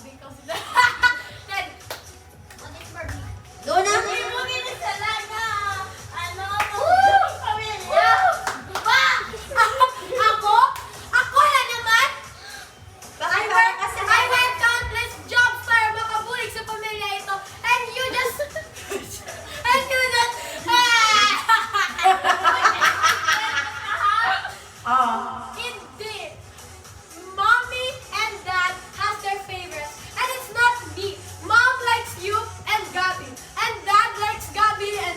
Barbie kasi na. Then, ano yung Barbie? Doon na. Hindi mo ginasala na. Ano? Pamilya. Ba? Ako? Ako na naman? Bakit parang kasi I went countless jobs para makabulig sa pamilya ito. And you just... Hindi. Mommy and dad has their favorites. And it's not me. Mom likes you and Gabby. And dad likes Gabby and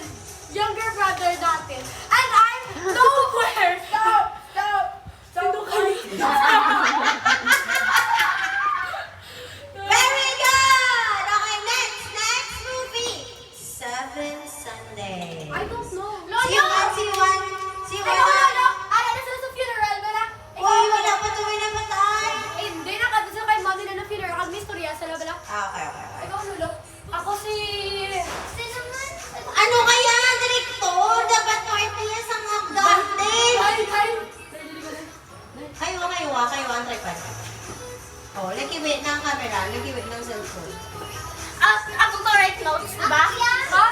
younger brother natin. And I'm nowhere. Very good! Okay, next movie. Seven Sunday. I don't know. See one. Ano na sila sa funeral? Uy, wala pa tuloy na patay. Hindi, nakadasa kay mommy na ng funeral. Kag Mysteria sa labala. Okay. Ikaw, Lulo. Ako si... Ano kaya, direktor? Dapat part niya sa magdante. Hi. Kayo, ang tripod. Oh, lagi-wait ng camera, lagi-wait ng cellphone. Ako correct notes, diba? Ha?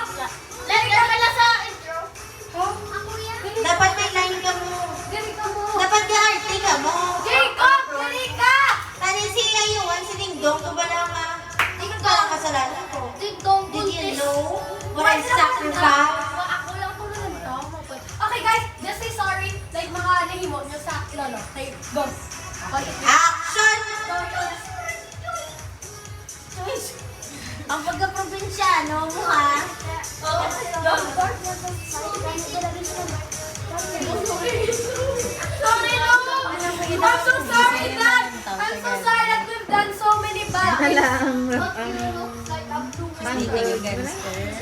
Lagyan ka lang sa intro. Ha? Ako yan. Dapat may line ka mo. Dali ka mo. Dapat ka-arte ka mo. Jacob! Dali ka! Tani si Ayuan, si Dingdong, ko ba lang hindi ka lang kasalanan ko. Dingdong Did you know what I sacrificed? Ako lang po nun tama po. Okay guys, just say sorry. Like mga nahimo nyo sa lolo. Okay, go. Action! Ang pagka-probinsyano mo ha. Sorry, no! I'm so sorry, Dad! I'm so sorry that we've done so many bad things.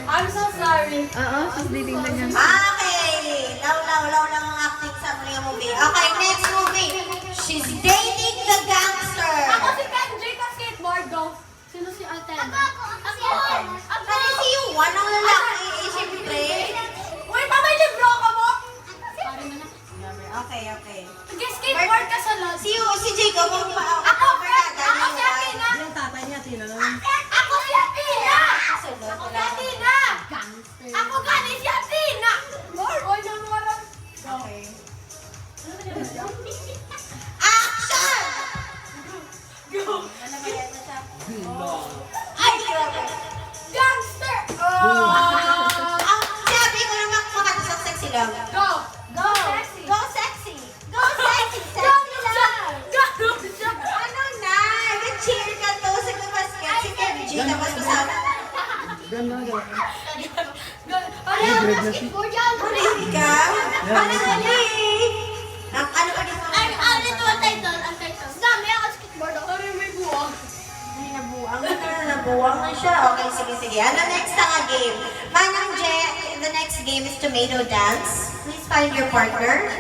I'm so sorry. Oo, sus ditingnan niya. Okay! Law lang ang acting sa mga movie. Okay, next movie. She's dating the gangster. Ako si Kenji ka skateboard, go. Sino si Alten? Ako! Tani si Yuan, ang lalaki, siyempre. Wait, may libro ka mo? Okay. Nag-skateboard ka sa lot. Si Jacob, ang Ako, Fred! barkada Ako ni si Yuan. Athena! Yung tatay niya, tinanong. Ako si Athena! Sunod Ako si lang. Athena! Ako gani si Athena! Oy, nang wala. Okay. Action! Ay, grabe. Gangster! Sabi ko naman makatasak sexy lang. Go! Go sexy! Go sexy! Sexy lang! Ano na? Nag-cheer ka to sa basket. Si Kenji, tapos kasama. Gano'n. Ano yung basketboard yan? Hindi ka? Ano dali? Ano ka dito? Ano ito ang title? Ang title? Dami ako skateboard ako. Ano yung may buwang? Ay, nabuwang na siya. Okay, sige. Ano next na nga game? Manang Je, the next game is Tomato Dance. Please find your partner.